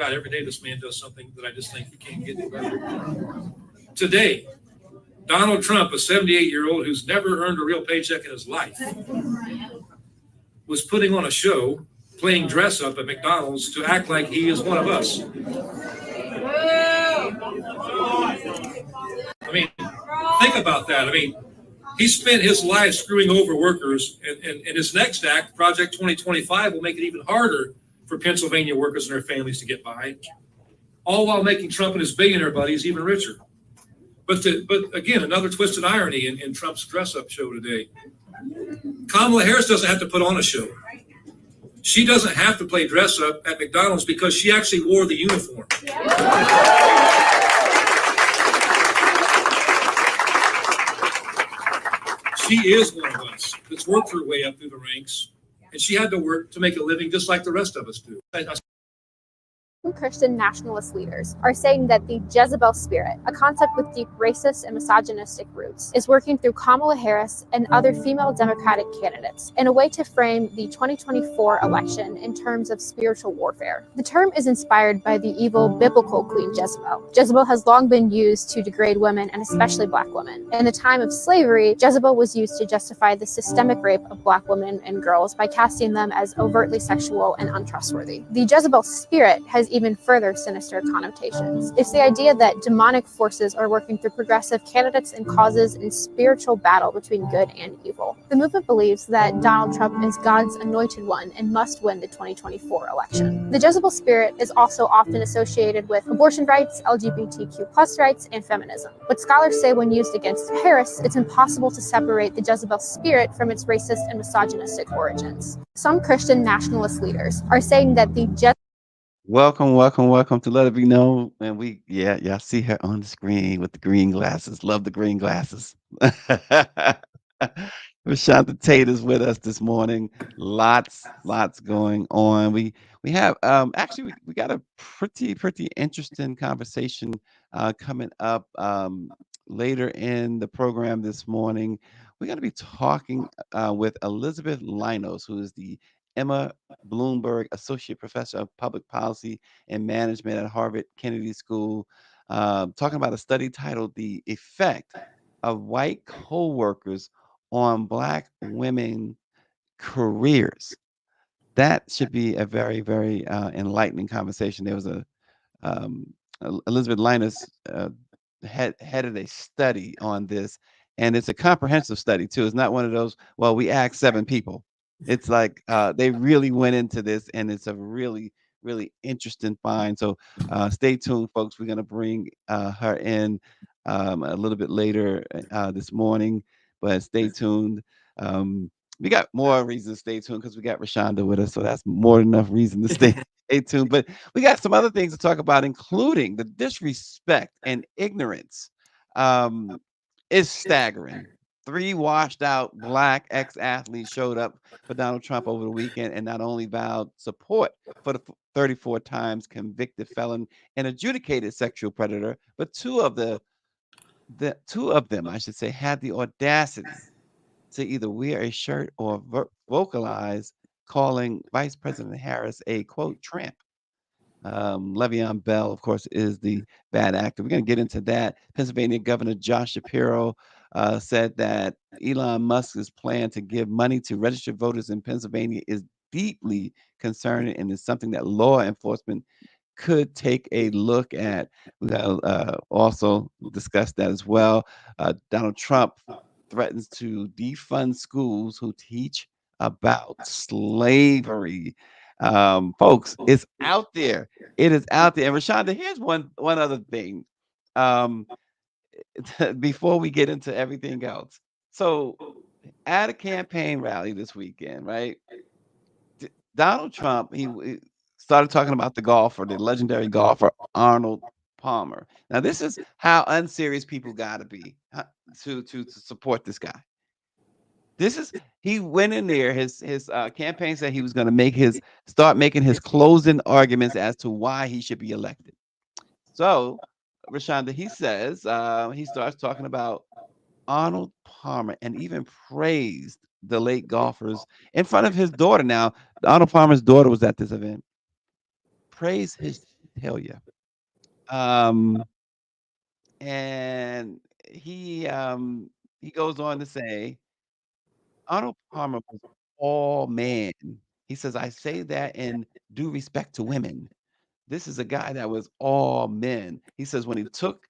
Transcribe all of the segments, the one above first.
God, every day this man does something that I just think you can't get any better. Today, Donald Trump, a 78-year-old who's never earned a real paycheck in his life, was putting on a show, playing dress up at McDonald's to act like he is one of us. I mean, think about that. I mean, he spent his life screwing over workers, and his next act, Project 2025, will make it even harder for Pennsylvania workers and their families to get by, all while making Trump and his billionaire buddies even richer. But again, another twisted irony in Trump's dress-up show today. Kamala Harris doesn't have to put on a show. She doesn't have to play dress-up at McDonald's because she actually wore the uniform. She is one of us that's worked her way up through the ranks, and she had to work to make a living just like the rest of us do. Christian nationalist leaders are saying that the Jezebel spirit, a concept with deep racist and misogynistic roots, is working through Kamala Harris and other female Democratic candidates in a way to frame the 2024 election in terms of spiritual warfare. The term is inspired by the evil biblical Queen Jezebel. Jezebel has long been used to degrade women and especially Black women. In the time of slavery, Jezebel was used to justify the systemic rape of Black women and girls by casting them as overtly sexual and untrustworthy. The Jezebel spirit has even further sinister connotations. It's the idea that demonic forces are working through progressive candidates and causes in spiritual battle between good and evil. The movement believes that Donald Trump is God's anointed one and must win the 2024 election. The Jezebel spirit is also often associated with abortion rights, LGBTQ+ rights, and feminism. But scholars say when used against Harris, it's impossible to separate the Jezebel spirit from its racist and misogynistic origins. Some Christian nationalist leaders are saying that the Welcome to Let It Be Known. And y'all see her on the screen with the green glasses. Love the green glasses. Rashonda Tate is with us this morning. Lots going on. We have actually we got a pretty interesting conversation coming up later in the program this morning. We're going to be talking with Elizabeth Linos, who is the Emma Bloomberg Associate Professor of Public Policy and Management at Harvard Kennedy School, talking about a study titled "The Effect of White Co-workers on Black Women Careers." That should be a very enlightening conversation. There was Elizabeth Linus headed a study on this, and it's a comprehensive study too. It's not one of those, well, we asked 7 people. It's like they really went into this, and it's a really interesting find. So stay tuned, folks. We're going to bring her in a little bit later this morning, but stay tuned. We got more reason to stay tuned because we got Rashonda with us, so that's more than enough reason to stay tuned. But we got some other things to talk about, including the disrespect and ignorance. Is staggering. 3 washed out Black ex-athletes showed up for Donald Trump over the weekend and not only vowed support for the 34 times convicted felon and adjudicated sexual predator, but two of them, I should say, had the audacity to either wear a shirt or vocalize calling Vice President Harris a, quote, tramp. Le'Veon Bell, of course, is the bad actor. We're going to get into that. Pennsylvania Governor Josh Shapiro said that Elon Musk's plan to give money to registered voters in Pennsylvania is deeply concerning and is something that law enforcement could take a look at. We got also discuss that as well. Donald Trump threatens to defund schools who teach about slavery. Folks, it's out there. It is out there. And Rashonda, here's one other thing. Before we get into everything else. So at a campaign rally this weekend, right? Donald Trump, he started talking about the legendary golfer, Arnold Palmer. Now, this is how unserious people got to be to support this guy. He went in there, his campaign said he was going to start making his closing arguments as to why he should be elected. So, Rashonda, he says, he starts talking about Arnold Palmer and even praised the late golfers in front of his daughter. Now, Arnold Palmer's daughter was at this event. Praised his tell you. Um, and he goes on to say, Arnold Palmer was all man. He says, I say that in due respect to women. This is a guy that was all men. He says when he took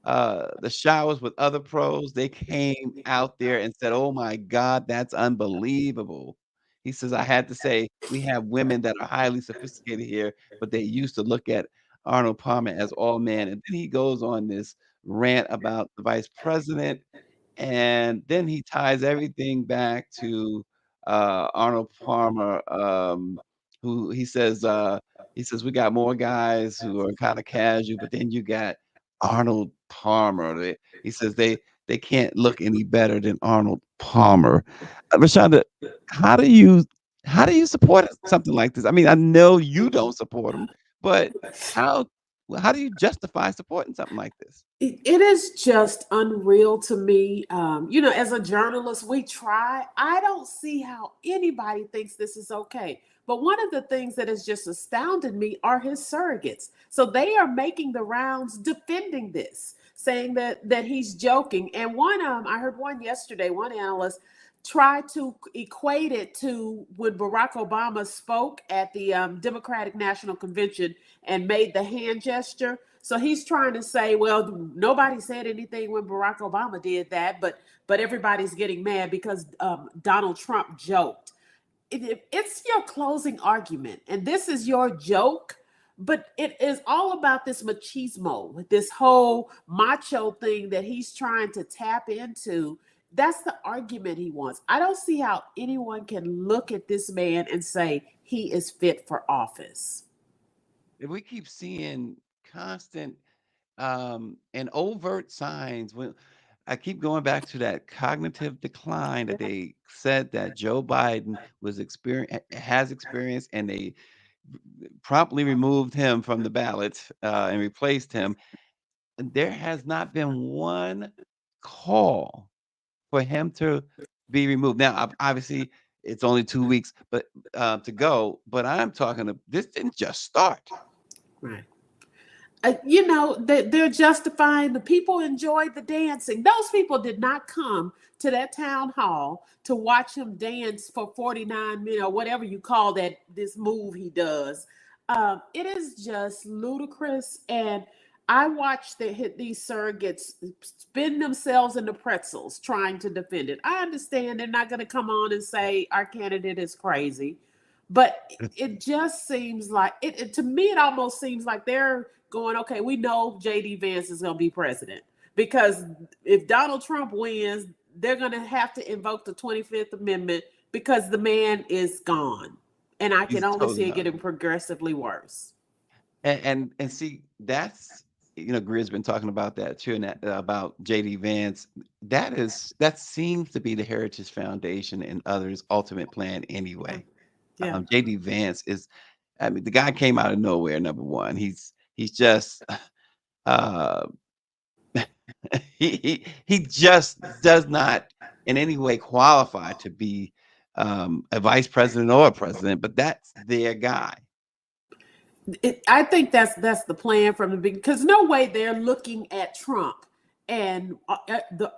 the showers with other pros, they came out there and said, "Oh my God, that's unbelievable." He says, "I had to say we have women that are highly sophisticated here, but they used to look at Arnold Palmer as all man." And then he goes on this rant about the vice president, and then he ties everything back to Arnold Palmer, who he says, "We got more guys who are kinda casual, but then you got Arnold Palmer." He says, "They can't look any better than Arnold Palmer." Rashonda, how do you how do you support something like this? I mean, I know you don't support him, but how how do you justify supporting something like this? It is just unreal to me. As a journalist, we try. I don't see how anybody thinks this is okay. But one of the things that has just astounded me are his surrogates. So they are making the rounds defending this, saying that he's joking. And I heard one yesterday, one analyst tried to equate it to when Barack Obama spoke at the Democratic National Convention and made the hand gesture. So he's trying to say, well, nobody said anything when Barack Obama did that, but everybody's getting mad because Donald Trump joked. It's your closing argument, and this is your joke. But it is all about this machismo, this whole macho thing that he's trying to tap into. That's the argument he wants. I don't see how anyone can look at this man and say he is fit for office. If we keep seeing constant and overt signs when I keep going back to that cognitive decline that they said that Joe Biden has experienced, and they promptly removed him from the ballot and replaced him. And there has not been one call for him to be removed. Now, obviously, it's only 2 weeks, but to go. But I'm talking. This didn't just start. Right. They're justifying the people enjoyed the dancing. Those people did not come to that town hall to watch him dance for 49 minutes or whatever you call that, this move he does. It is just ludicrous. And I watched these surrogates spin themselves into pretzels trying to defend it. I understand they're not going to come on and say our candidate is crazy, but it just seems like to me, it almost seems like they're going, okay, we know JD Vance is going to be president, because if Donald Trump wins, they're going to have to invoke the 25th Amendment because the man is gone. And I can He's only totally see it gone. getting progressively worse. And see, that's Greer's been talking about that too, and that, about JD Vance. That seems to be the Heritage Foundation and others' ultimate plan anyway. Yeah. JD Vance is, I mean, the guy came out of nowhere. Number one, he's just uh, he just does not in any way qualify to be a vice president or a president, but that's their guy. I think that's the plan from the beginning, because no way they're looking at Trump and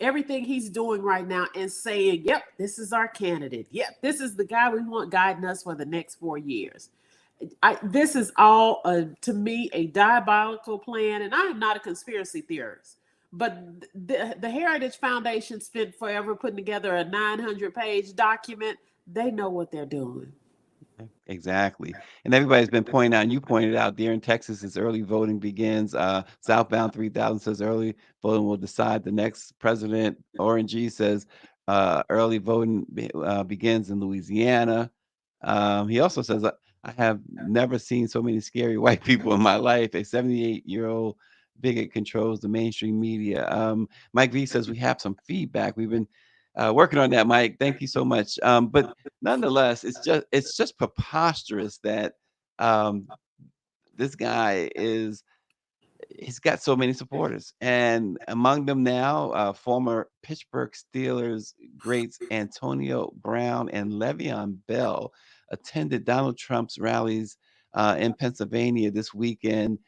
everything he's doing right now and saying, yep, this is our candidate. Yep, this is the guy we want guiding us for the next 4 years. This is all, to me, a diabolical plan. And I am not a conspiracy theorist, but the Heritage Foundation spent forever putting together a 900-page document. They know what they're doing. Exactly. And everybody's been pointing out, and you pointed out there in Texas, as early voting begins. Southbound 3000 says early voting will decide the next president. Orange G says early voting begins in Louisiana. He also says, I have never seen so many scary white people in my life. A 78-year-old bigot controls the mainstream media. Mike V says we have some feedback. We've been working on that, Mike. Thank you so much. But nonetheless, it's just preposterous that um, this guy he's got so many supporters, and among them now, former Pittsburgh Steelers greats Antonio Brown and Le'Veon Bell attended Donald Trump's rallies in Pennsylvania this weekend.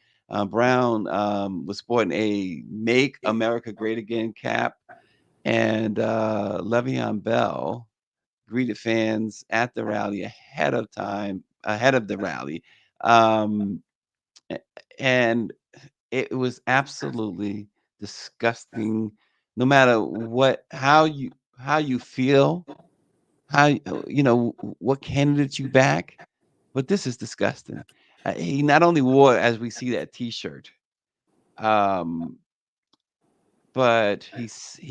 Brown was sporting a "Make America Great Again" cap, and Le'Veon Bell greeted fans at the rally ahead of the rally, um, and it was absolutely disgusting. No matter how you feel, what candidate you back, but this is disgusting. He not only wore, as we see that T-shirt, um, but he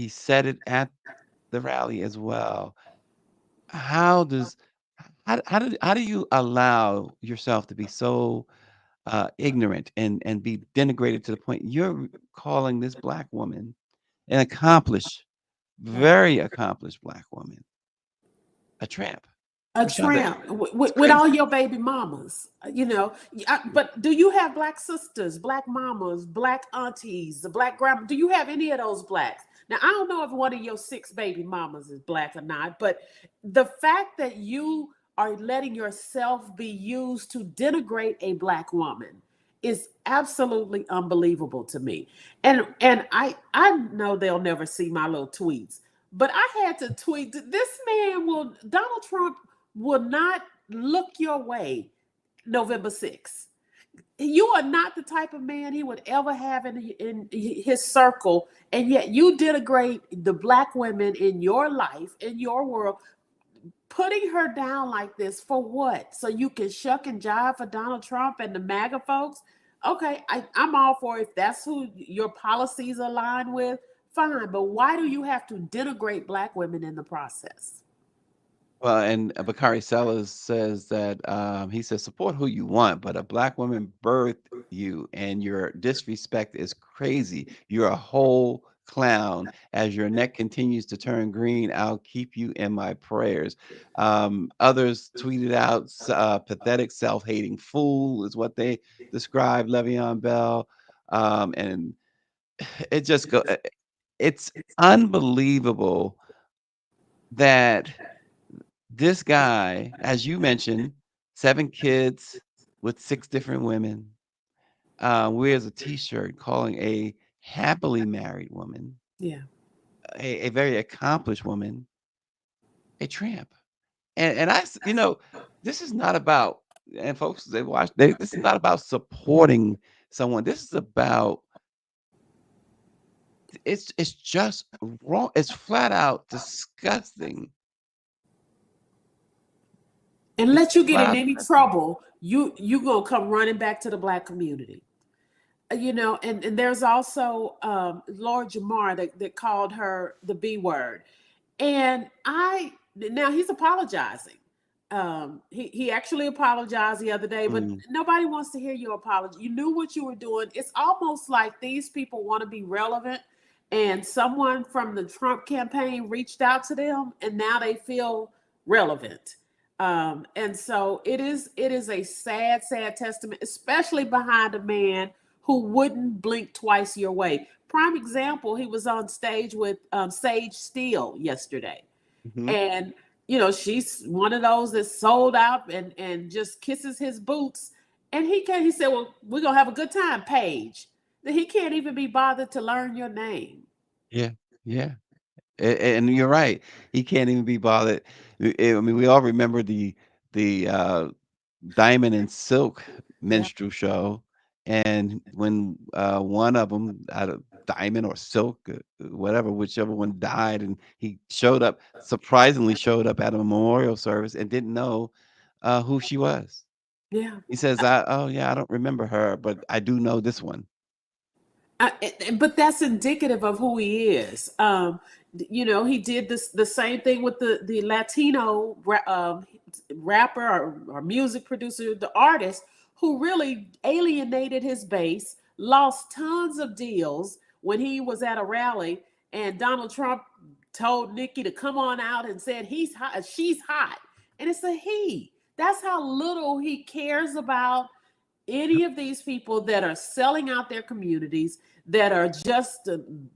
said it at the rally as well. How does how do you allow yourself to be so ignorant and be denigrated to the point you're calling this black woman, an accomplished, very accomplished black woman, a tramp? A Rashonda, tramp it's with all crazy. your baby mamas, but do you have black sisters, black mamas, black aunties, the black grandma? Do you have any of those blacks? Now, I don't know if one of your 6 baby mamas is black or not, but the fact that you are letting yourself be used to denigrate a black woman is absolutely unbelievable to me. And I know they'll never see my little tweets, but I had to tweet. Donald Trump will not look your way November 6th. You are not the type of man he would ever have in his circle. And yet you denigrate the black women in your life, in your world, putting her down like this for what? So you can shuck and jive for Donald Trump and the MAGA folks? Okay, I'm all for it. If that's who your policies align with, fine. But why do you have to denigrate black women in the process? Well, and Bakari Sellers says that he says support who you want, but a black woman birthed you, and your disrespect is crazy. You're a whole clown. As your neck continues to turn green, I'll keep you in my prayers. Others tweeted out, pathetic, self-hating fool is what they described Le'Veon Bell, and it just go. It's unbelievable that this guy, as you mentioned, 7 kids with 6 different women, wears a T-shirt calling a happily married woman, Yeah. a very accomplished woman, a tramp. And this is not about, and folks, this is not about supporting someone. This is about, it's just wrong. It's flat out disgusting. And It's let you get flat in out any disgusting. trouble, you gonna come running back to the black community. And there's also Lord Jamar that called her the B word. And now he's apologizing. He actually apologized the other day, but Mm, nobody wants to hear your apology. You knew what you were doing. It's almost like these people want to be relevant, and someone from the Trump campaign reached out to them, and now they feel relevant. And so it is a sad testament, especially behind a man who wouldn't blink twice your way. Prime example, he was on stage with Sage Steele yesterday. mhm. And she's one of those that sold out and just kisses his boots. And he said, well, we're gonna have a good time, Paige. He can't even be bothered to learn your name. Yeah, yeah. And you're right. He can't even be bothered. I mean, we all remember the Diamond and Silk Yeah. minstrel show, and when one of them, out of Diamond or Silk, whatever, whichever one died, and he surprisingly showed up at a memorial service and didn't know who she was. Yeah. He says, "Oh yeah, I don't remember her, but I do know this one." But that's indicative of who he is. He did the same thing with the Latino rapper or music producer, the artist who really alienated his base, lost tons of deals when he was at a rally, and Donald Trump told Nikki to come on out and said he's hot, she's hot, and it's a he. That's how little he cares about any of these people that are selling out their communities, that are just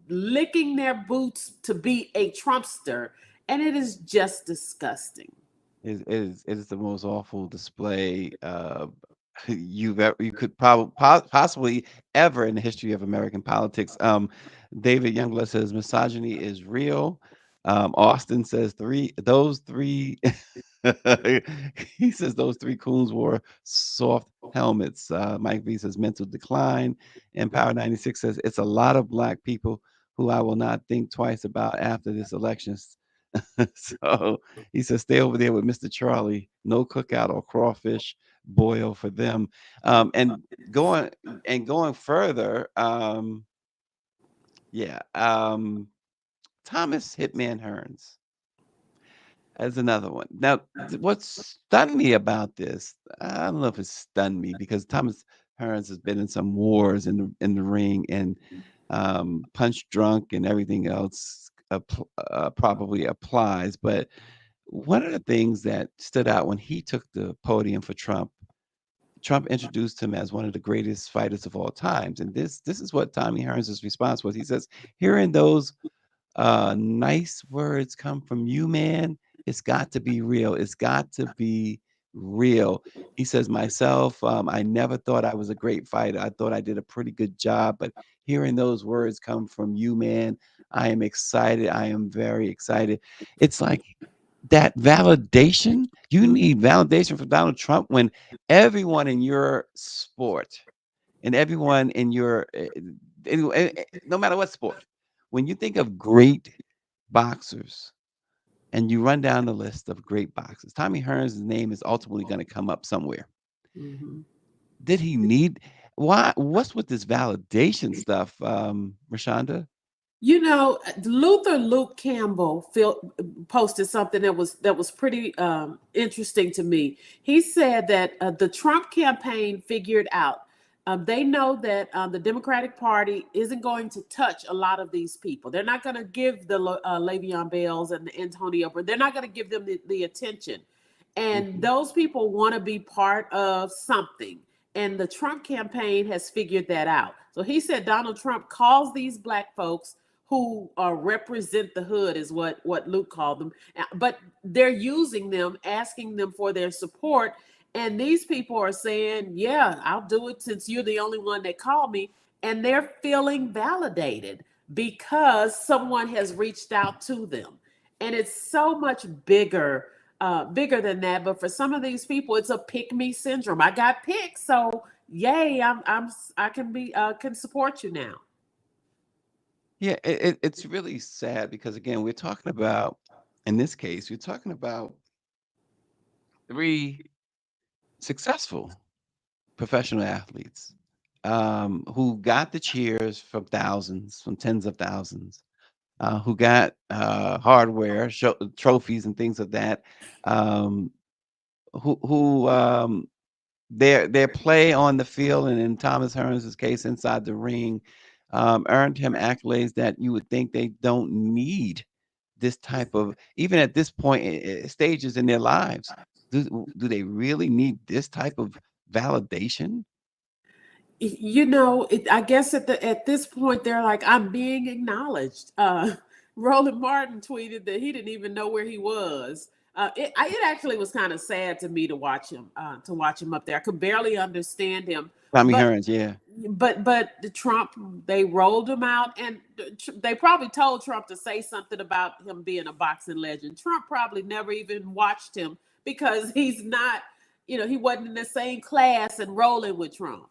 licking their boots to be a Trumpster. And it is just disgusting. It is the most awful display you could probably possibly ever in the history of American politics. David Youngblood says misogyny is real. Austin says those three he says those three coons wore soft helmets. Mike V says mental decline. And Power 96 says it's a lot of black people who I will not think twice about after this election. So he says stay over there with Mr. Charlie. No cookout or crawfish boil for them. And going going further, yeah, Thomas Hitman Hearns as another one. Now, what stunned me about this, I don't know if it stunned me because Thomas Hearns has been in some wars in the ring and punch drunk and everything else probably applies. But one of the things that stood out when he took the podium for Trump, Trump introduced him as one of the greatest fighters of all times. And this is what Tommy Hearns' response was. He says, hearing those nice words come from you, man, it's got to be real. It's got to be real. He says, myself, I never thought I was a great fighter. I thought I did a pretty good job, but hearing those words come from you, man, I am excited. I am very excited. It's like that validation. You need validation from Donald Trump when everyone in your sport and everyone in your, no matter what sport, when you think of great boxers and you run down the list of great boxers, Tommy Hearns' name is ultimately going to come up somewhere. Mhm. Did he need why? What's with this validation stuff, Rashonda? You know, Luther Luke Campbell posted something that was pretty interesting to me. He said that the Trump campaign figured out they know that the Democratic Party isn't going to touch a lot of these people. They're not going to give the Le'Veon Bells and the Antonio, but they're not going to give them the attention. And Mhm. those people want to be part of something. And the Trump campaign has figured that out. So he said Donald Trump calls these black folks who represent the hood, is what Luke called them. But they're using them, asking them for their support. And these people are saying, yeah, I'll do it since you're the only one that called me. And they're feeling validated because someone has reached out to them. And it's so much bigger than that. But for some of these people, it's a pick me syndrome. I got picked, so yay, I can be can support you now. Yeah, it's really sad because again, we're talking about in this case, we're talking about three successful professional athletes who got the cheers from thousands, from tens of thousands, who got hardware, trophies, and things of that. Um, who their play on the field, and in Thomas Hearns' case, inside the ring, earned him accolades that you would think they don't need this type of even at this point stages in their lives. Do they really need this type of validation? You know, I guess at this point they're like, I'm being acknowledged. Roland Martin tweeted that he didn't even know where he was. It actually was kind of sad to me to watch him up there. I could barely understand him, Tommy but Hearns, yeah. the Trump, they rolled him out, and they probably told Trump to say something about him being a boxing legend. Trump probably never even watched him because he's not, he wasn't in the same class and rolling with Trump.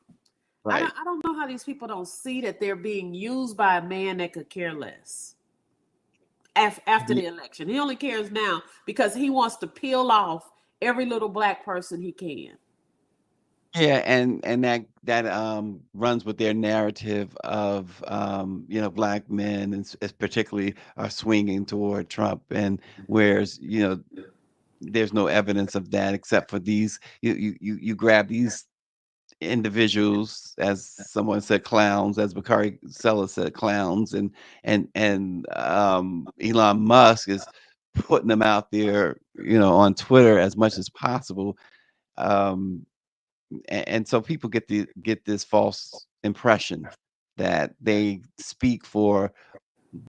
Right. I don't know how these people don't see that they're being used by a man that could care less after the election. He only cares now because he wants to peel off every little black person he can. Yeah, and that runs with their narrative of black men and particularly are swinging toward Trump, and whereas there's no evidence of that except for these you grab these individuals, as someone said, clowns, as Bakari Sella said, clowns, and Elon Musk is putting them out there, on Twitter as much as possible. Um, and so people get this false impression that they speak for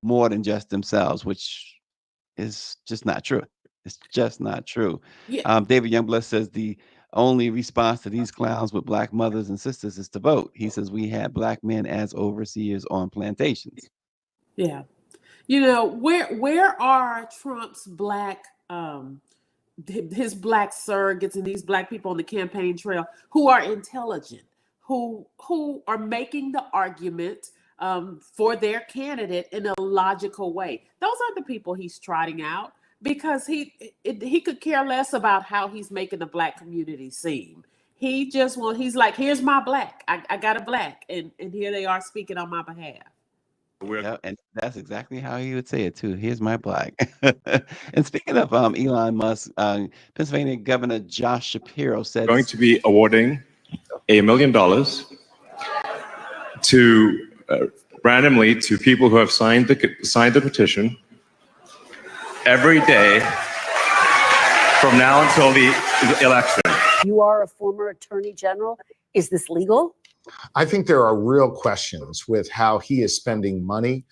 more than just themselves, which is just not true. It's just not true. Yeah. David Youngblood says the only response to these clowns with black mothers and sisters is to vote. He says we had black men as overseers on plantations. Yeah. Where are Trump's black his black surrogates and these black people on the campaign trail who are intelligent, who are making the argument for their candidate in a logical way? Those are the people he's trotting out, because he could care less about how he's making the black community seem. He's like, here's my black. I got a black, and here they are speaking on my behalf. Yeah, and that's exactly how he would say it too. Here's my black. And speaking of Elon Musk, Pennsylvania Governor Josh Shapiro said going to be awarding $1 million to randomly to people who have signed the petition every day from now until the election. You are a former attorney general. Is this legal? I think there are real questions with how he is spending money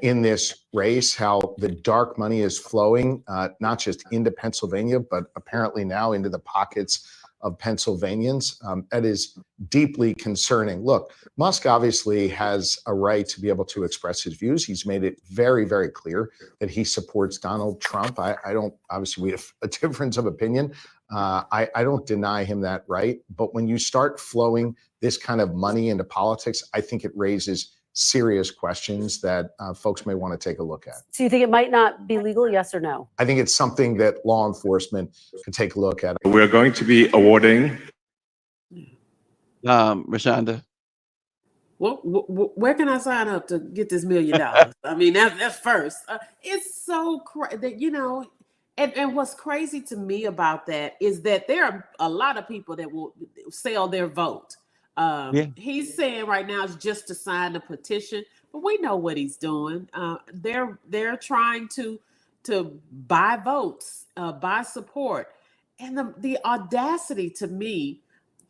in this race, how the dark money is flowing, not just into Pennsylvania, but apparently now into the pockets of Pennsylvanians. That is deeply concerning. Look, Musk obviously has a right to be able to express his views. He's made it very, very clear that he supports Donald Trump. I don't, obviously we have a difference of opinion. I don't deny him that right. But when you start flowing this kind of money into politics, I think it raises serious questions that folks may want to take a look at. So you think it might not be legal, yes or no? I think it's something that law enforcement could take a look at. We're going to be awarding. Rashonda. Well, where can I sign up to get this $1 million? I mean, that's first. It's so that, and what's crazy to me about that is that there are a lot of people that will sell their vote. He's saying right now it's just to sign the petition, but we know what he's doing. They're trying to buy votes, buy support, and the audacity to me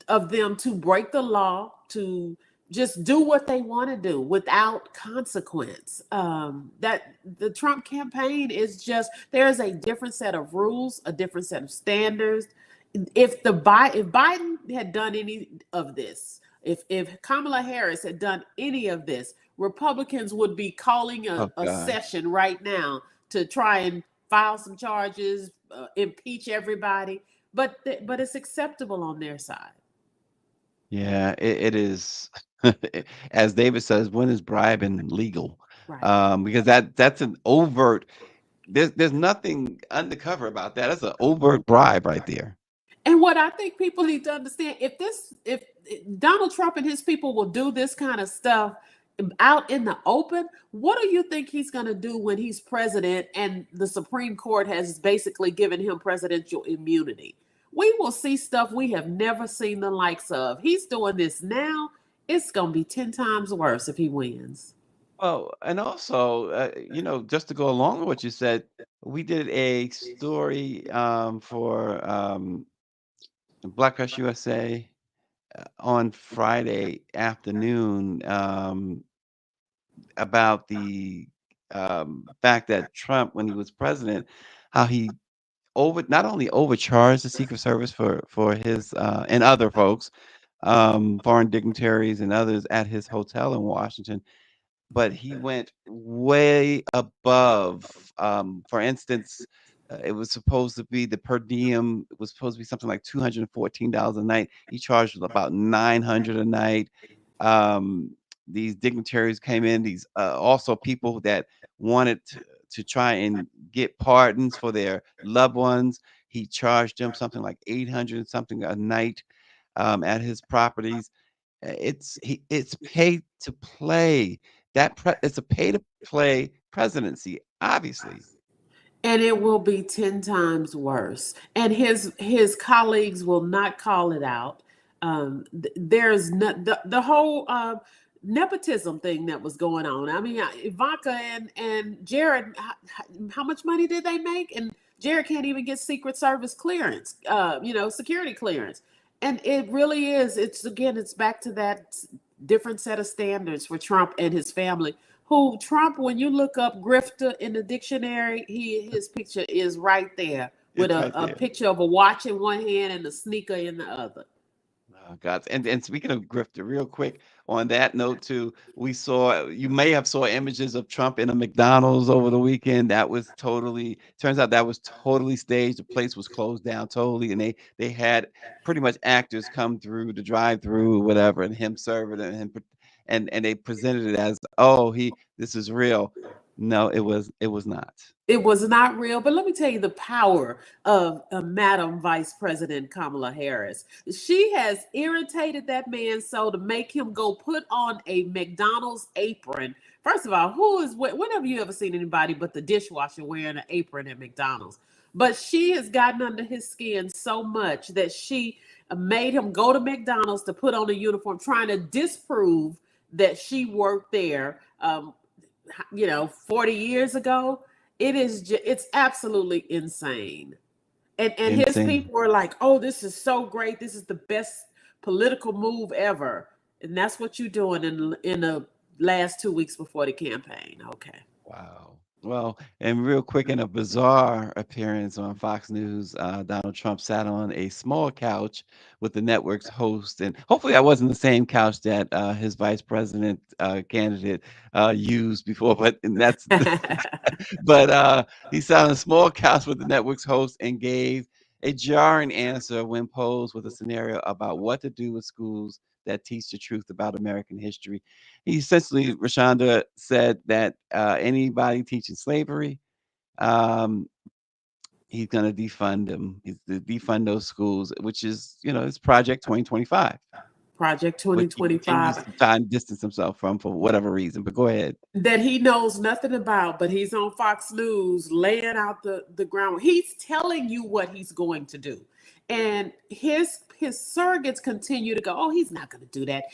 of them to break the law, to just do what they want to do without consequence. That the Trump campaign is just, there is a different set of rules, a different set of standards. If Biden had done any of this, if Kamala Harris had done any of this, Republicans would be calling a session right now to try and file some charges, impeach everybody. But it's acceptable on their side. Yeah, it is. As David says, when is bribing legal? Right. Because that's an overt. There's nothing undercover about that. That's an overt bribe right there. And what I think people need to understand, if Donald Trump and his people will do this kind of stuff out in the open, what do you think he's going to do when he's president and the Supreme Court has basically given him presidential immunity? We will see stuff we have never seen the likes of. He's doing this now. It's going to be 10 times worse if he wins. Well, and also, just to go along with what you said, we did a story for Black Press USA on Friday afternoon about the fact that Trump, when he was president, how he not only overcharged the Secret Service for his and other folks, foreign dignitaries and others at his hotel in Washington, but he went way above. For instance, it was supposed to be the per diem. It was supposed to be something like $214 a night. He charged about $900 a night. These dignitaries came in. These also people that wanted to try and get pardons for their loved ones. He charged them something like $800 something a night at his properties. It's paid to play. It's a pay to play presidency, obviously. And it will be 10 times worse. And his colleagues will not call it out. There's the whole nepotism thing that was going on. I mean, Ivanka and Jared, how much money did they make? And Jared can't even get Secret Service clearance, security clearance. And it really is. It's back to that different set of standards for Trump and his family. Trump, when you look up grifter in the dictionary, his picture is right there with It's right a there. picture of a watch in one hand and a sneaker in the other. Oh, God. And speaking of grifter, real quick on that note too, we saw you may have saw images of Trump in a McDonald's over the weekend. That was totally turns out that was totally staged. The place was closed down totally, and they had pretty much actors come through the drive-through, whatever, and him serve it and and they presented it as, oh, this is real. No, it was not. It was not real, but let me tell you the power of Madam Vice President Kamala Harris. She has irritated that man so to make him go put on a McDonald's apron. First of all, when have you ever seen anybody but the dishwasher wearing an apron at McDonald's? But she has gotten under his skin so much that she made him go to McDonald's to put on a uniform, trying to disprove that she worked there, 40 years ago. It's absolutely insane. And his Insane. people were like, oh, this is so great. This is the best political move ever. And that's what you're doing in the last 2 weeks before the campaign. Okay. Wow. Well, and real quick, in a bizarre appearance on Fox News, Donald Trump sat on a small couch with the network's host, and hopefully that wasn't the same couch that his vice president candidate used before. But that's but he sat on a small couch with the network's host and gave a jarring answer when posed with a scenario about what to do with schools that teach the truth about American history. He essentially, Rashonda, said that anybody teaching slavery, um, he's going to defund them. He's to defund those schools, which is, it's Project 2025, Project which he continues 2025. to try and distance himself from for whatever reason. But go ahead. That he knows nothing about, but he's on Fox News laying out the ground. He's telling you what he's going to do. And his surrogates continue to go, oh, he's not going to do that.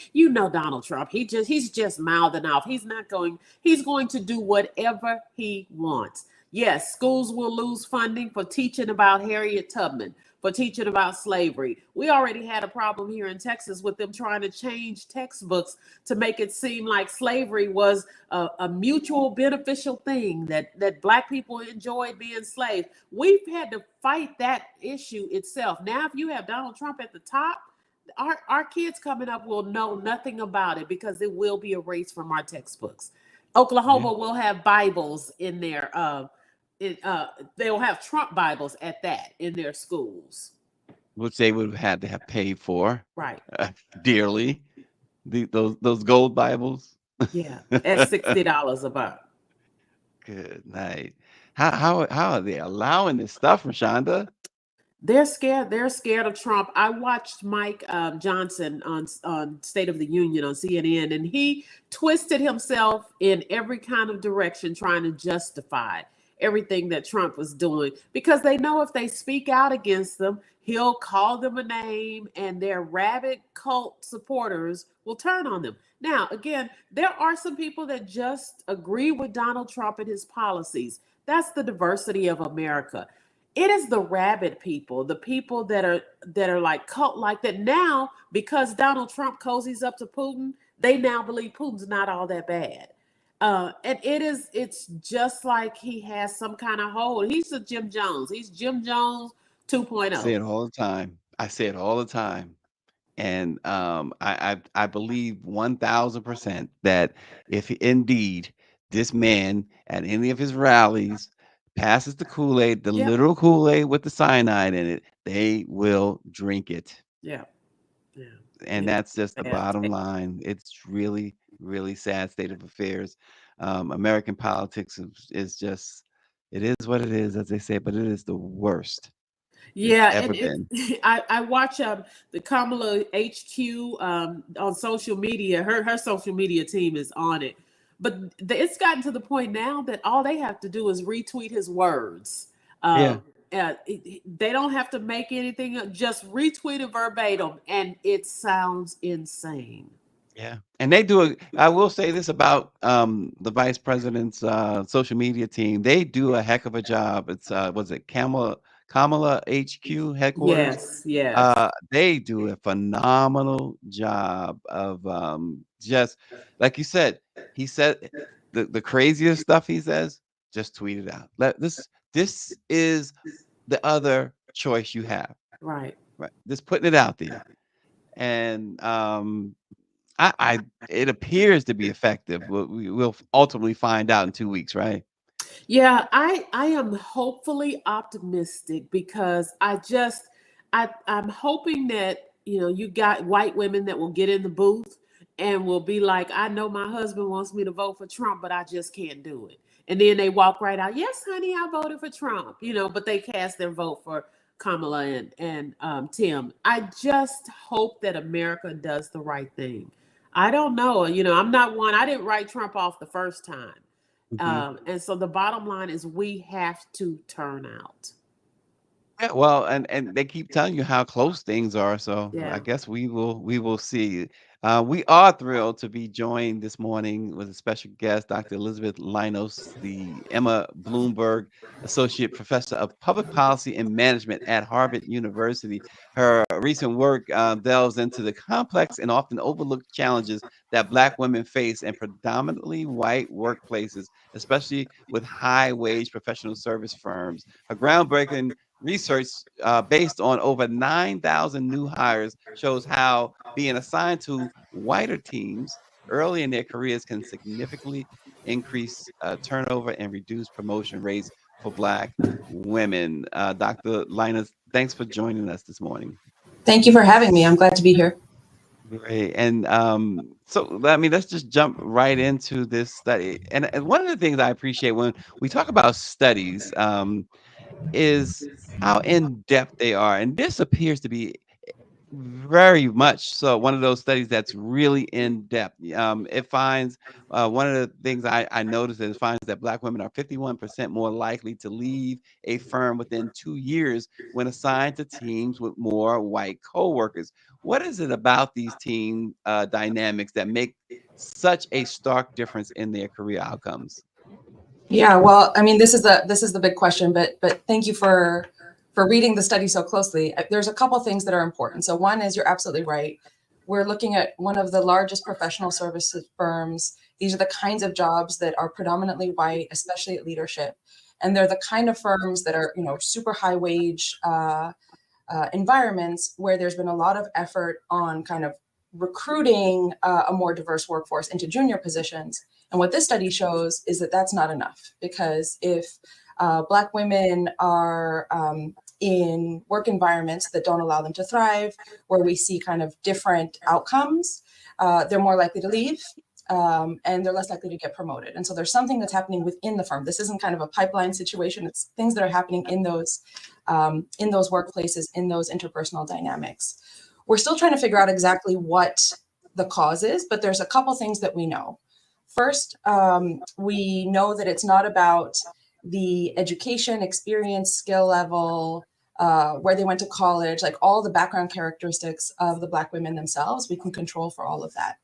Donald Trump, he's just mouthing off. He's going to do whatever he wants. Yes, schools will lose funding for teaching about Harriet Tubman, for teaching about slavery. We already had a problem here in Texas with them trying to change textbooks to make it seem like slavery was a mutual beneficial thing, that Black people enjoyed being slaves. We've had to fight that issue itself. Now, if you have Donald Trump at the top, our kids coming up will know nothing about it because it will be erased from our textbooks. Oklahoma will have Bibles in their they'll have Trump Bibles at that in their schools, Which they would have had to have paid for right? dearly. Those gold Bibles. Yeah, at $60 a book. Good night. How are they allowing this stuff, Rashonda? They're scared. They're scared of Trump. I watched Mike Johnson on State of the Union on CNN, and he twisted himself in every kind of direction trying to justify everything that Trump was doing, because they know if they speak out against them, he'll call them a name and their rabid cult supporters will turn on them. Now, again, there are some people that just agree with Donald Trump and his policies. That's the diversity of America. It is the rabid people, the people that are like cult like that now, because Donald Trump cozies up to Putin, they now believe Putin's not all that bad. And it's just like he has some kind of hold. He's a Jim Jones. He's Jim Jones 2.0. I say it all the time. I say it all the time. And I believe 1000% that if indeed this man at any of his rallies passes the Kool-Aid, the Yeah. literal Kool-Aid with the cyanide in it, they will drink it. Yeah. Yeah. And Yeah. that's just the Sad bottom state. line. It's really, really sad state of affairs. American politics is just, it is what it is, as they say, but it is the worst it's Yeah, ever and been. I watch the Kamala HQ on social media. Her social media team is on it, but it's gotten to the point now that all they have to do is retweet his words. Yeah. They don't have to make anything, just retweet it verbatim, and it sounds insane. Yeah. And they do I will say this about the vice president's social media team. They do a heck of a job. It's was it Kamala HQ headquarters? Yes. They do a phenomenal job of just like you said, he said the craziest stuff he says, just tweet it out. This is the other choice you have. Right. Right. Just putting it out there. And I it appears to be effective. We'll ultimately find out in 2 weeks, right? Yeah, I am hopefully optimistic because I'm hoping that you got white women that will get in the booth and will be like, I know my husband wants me to vote for Trump, but I just can't do it. And then they walk right out. Yes, honey, I voted for Trump. But they cast their vote for Kamala and Tim. I just hope that America does the right thing. I don't know. I'm not one. I didn't write Trump off the first time. Mhm. And so the bottom line is we have to turn out. Yeah, well, and they keep telling you how close things are, so I Yeah. guess we will see. We are thrilled to be joined this morning with a special guest, Dr. Elizabeth Linos, the Emma Bloomberg Associate Professor of Public Policy and Management at Harvard University. Her recent work delves into the complex and often overlooked challenges that Black women face in predominantly white workplaces, especially with high-wage professional service firms. Her groundbreaking research based on over 9,000 new hires shows how being assigned to whiter teams early in their careers can significantly increase turnover and reduce promotion rates for Black women. Dr. Linus, thanks for joining us this morning. Thank you for having me. I'm glad to be here. Great. And so, I mean, let's just jump right into this study. And one of the things I appreciate when we talk about studies, is how in depth they are. And this appears to be very much so one of those studies that's really in depth. It finds one of the things I noticed is it finds that Black women are 51% more likely to leave a firm within 2 years when assigned to teams with more white coworkers. What is it about these team dynamics that make such a stark difference in their career outcomes? Yeah, well, I mean, this is the big question, but thank you for reading the study so closely. There's a couple things that are important. So one is you're absolutely right. We're looking at one of the largest professional services firms. These are the kinds of jobs that are predominantly white, especially at leadership. And they're the kind of firms that are, super high wage environments where there's been a lot of effort on kind of recruiting a more diverse workforce into junior positions. And what this study shows is that that's not enough, because if Black women are in work environments that don't allow them to thrive, where we see kind of different outcomes, they're more likely to leave. And they're less likely to get promoted. And so there's something that's happening within the firm. This isn't kind of a pipeline situation. It's things that are happening in those workplaces, in those interpersonal dynamics. We're still trying to figure out exactly what the cause is, but there's a couple things that we know. First, we know that it's not about the education, experience, skill level, where they went to college, like all the background characteristics of the Black women themselves. We can control for all of that.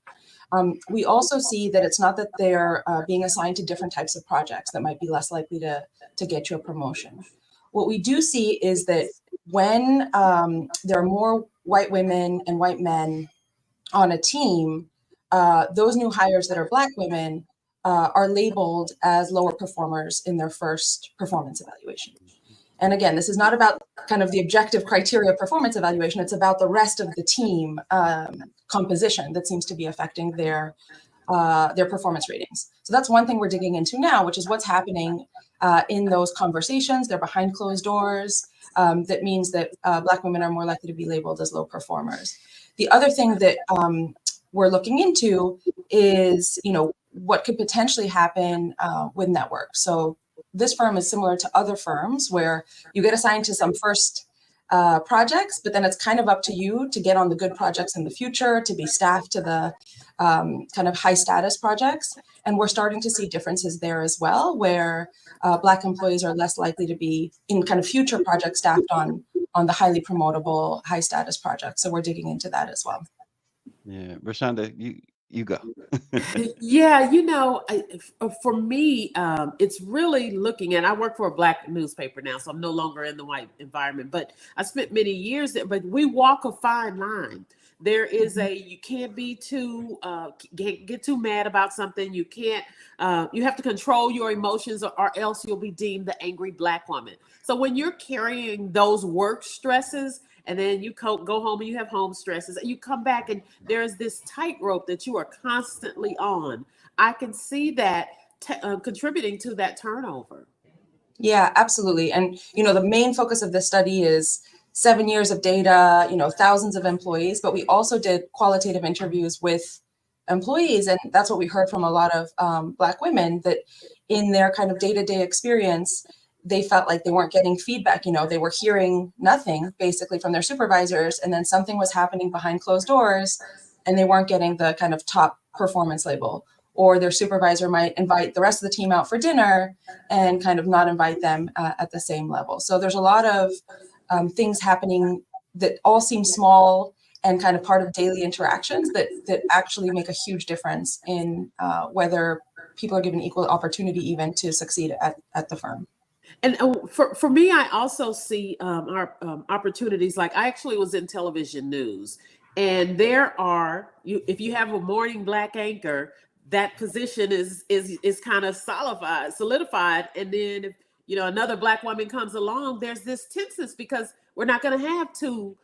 We also see that it's not that they're being assigned to different types of projects that might be less likely to get you a promotion. What we do see is that when there are more white women and white men on a team, those new hires that are Black women are labeled as lower performers in their first performance evaluation. And again, this is not about kind of the objective criteria of performance evaluation. It's about the rest of the team composition that seems to be affecting their performance ratings. So that's one thing we're digging into now, which is what's happening in those conversations. They're behind closed doors. That means that Black women are more likely to be labeled as low performers. The other thing that we're looking into is, what could potentially happen with network. So this firm is similar to other firms where you get assigned to some first projects, but then it's kind of up to you to get on the good projects in the future, to be staffed to the kind of high status projects. And we're starting to see differences there as well, where Black employees are less likely to be in kind of future projects staffed on the highly promotable, high status projects. So we're digging into that as well. Yeah, Rashonda, you go. Yeah, for me, it's really looking at, I work for a Black newspaper now, so I'm no longer in the white environment, but I spent many years there, but we walk a fine line. There is you can't be too get too mad about something. You can't you have to control your emotions, or else you'll be deemed the angry Black woman. So when you're carrying those work stresses, and then you go home and you have home stresses, and you come back and there's this tightrope that you are constantly on, I can see that contributing to that turnover. Yeah, absolutely. And, the main focus of this study is 7 years of data, thousands of employees, but we also did qualitative interviews with employees. And that's what we heard from a lot of Black women, that in their kind of day-to-day experience, they felt like they weren't getting feedback. They were hearing nothing basically from their supervisors, and then something was happening behind closed doors and they weren't getting the kind of top performance label. Or their supervisor might invite the rest of the team out for dinner and kind of not invite them at the same level. So there's a lot of things happening that all seem small and kind of part of daily interactions that actually make a huge difference in whether people are given equal opportunity even to succeed at the firm. And for me, I also see our opportunities. Like, I actually was in television news, and there are, if you have a morning Black anchor, that position is kind of solidified. And then if another Black woman comes along, there's this tenseness, because we're not going to have two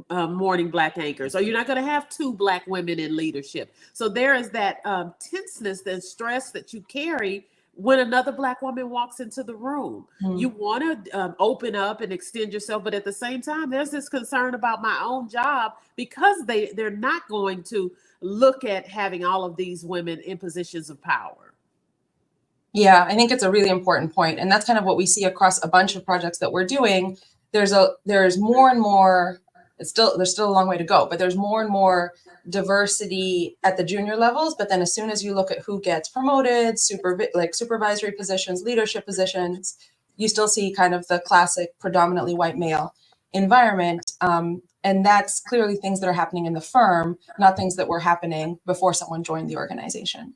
morning Black anchors, or you're not going to have two Black women in leadership. So there is that tenseness, that stress that you carry when another Black woman walks into the room. You want to open up and extend yourself, but at the same time, there's this concern about my own job, because they're not going to look at having all of these women in positions of power. Yeah, I think it's a really important point, and that's kind of what we see across a bunch of projects that we're doing. There's more and more. There's still a long way to go, but there's more and more diversity at the junior levels. But then as soon as you look at who gets promoted, supervisory positions, leadership positions, you still see kind of the classic predominantly white male environment. And that's clearly things that are happening in the firm, not things that were happening before someone joined the organization.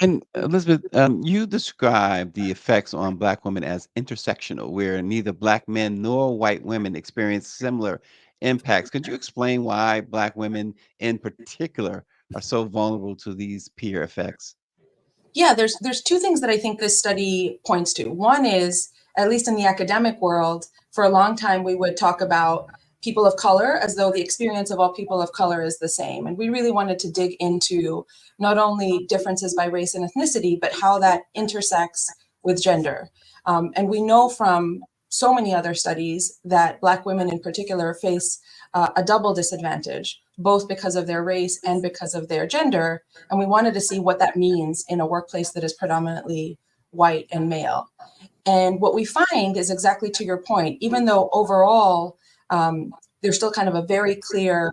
And Elizabeth, you describe the effects on Black women as intersectional, where neither Black men nor white women experience similar impacts. Could you explain why Black women in particular are so vulnerable to these peer effects? Yeah, there's two things that I think this study points to. One is, at least in the academic world, for a long time we would talk about people of color as though the experience of all people of color is the same. And we really wanted to dig into not only differences by race and ethnicity, but how that intersects with gender. And we know from so many other studies that Black women in particular face a double disadvantage, both because of their race and because of their gender. And we wanted to see what that means in a workplace that is predominantly white and male. And what we find is exactly to your point, even though overall, there's still kind of a very clear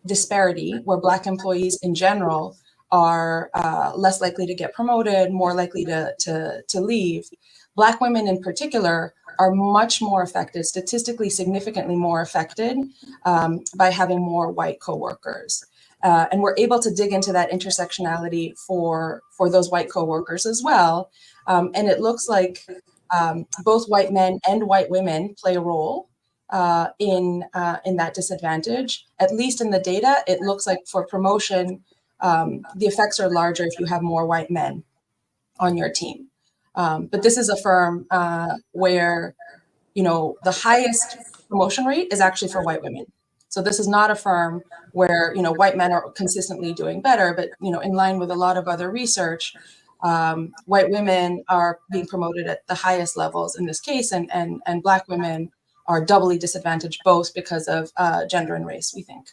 disparity where Black employees in general are less likely to get promoted, more likely to leave. Black women in particular are much more affected, statistically significantly more affected by having more white coworkers. And we're able to dig into that intersectionality for those white coworkers as well. And it looks like both white men and white women play a role in that disadvantage. At least in the data, it looks like for promotion, the effects are larger if you have more white men on your team. But this is a firm where, the highest promotion rate is actually for white women. So this is not a firm where, white men are consistently doing better, but, in line with a lot of other research, white women are being promoted at the highest levels in this case, and Black women are doubly disadvantaged, both because of gender and race, we think.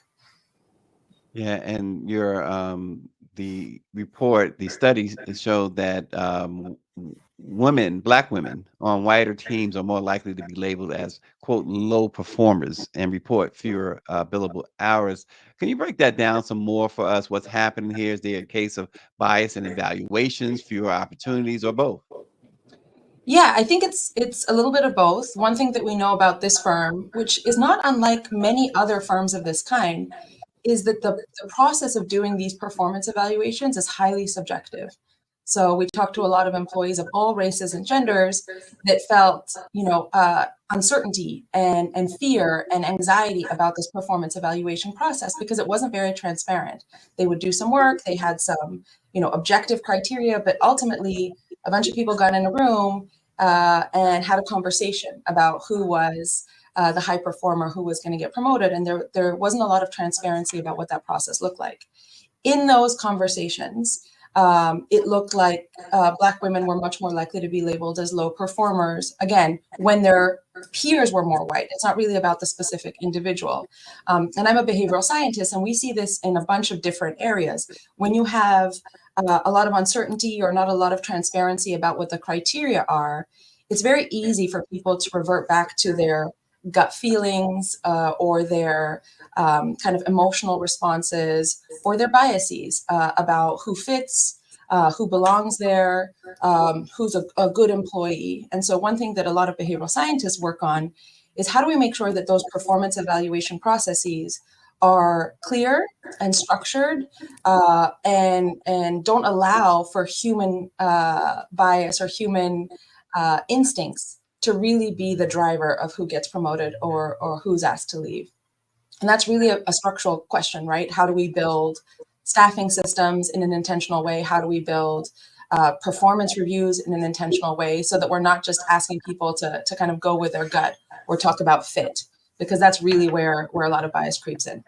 Yeah, and the report, the studies showed that Black women on whiter teams are more likely to be labeled as, quote, low performers and report fewer billable hours. Can you break that down some more for us? What's happening here? Is there a case of bias in evaluations, fewer opportunities, or both? Yeah, I think it's a little bit of both. One thing that we know about this firm, which is not unlike many other firms of this kind, is that the process of doing these performance evaluations is highly subjective. So we talked to a lot of employees of all races and genders that felt, uncertainty and fear and anxiety about this performance evaluation process because it wasn't very transparent. They would do some work, they had some, objective criteria, but ultimately a bunch of people got in a room and had a conversation about who was the high performer who was going to get promoted. And there wasn't a lot of transparency about what that process looked like. In those conversations, it looked like Black women were much more likely to be labeled as low performers, again, when their peers were more white. It's not really about the specific individual. And I'm a behavioral scientist, and we see this in a bunch of different areas. When you have a lot of uncertainty or not a lot of transparency about what the criteria are, it's very easy for people to revert back to their gut feelings or their kind of emotional responses or their biases about who fits, who belongs there, who's a good employee. And so one thing that a lot of behavioral scientists work on is how do we make sure that those performance evaluation processes are clear and structured and don't allow for human bias or human instincts to really be the driver of who gets promoted or who's asked to leave. And that's really a structural question, right? How do we build staffing systems in an intentional way? How do we build performance reviews in an intentional way so that we're not just asking people to kind of go with their gut or talk about fit, because that's really where a lot of bias creeps in.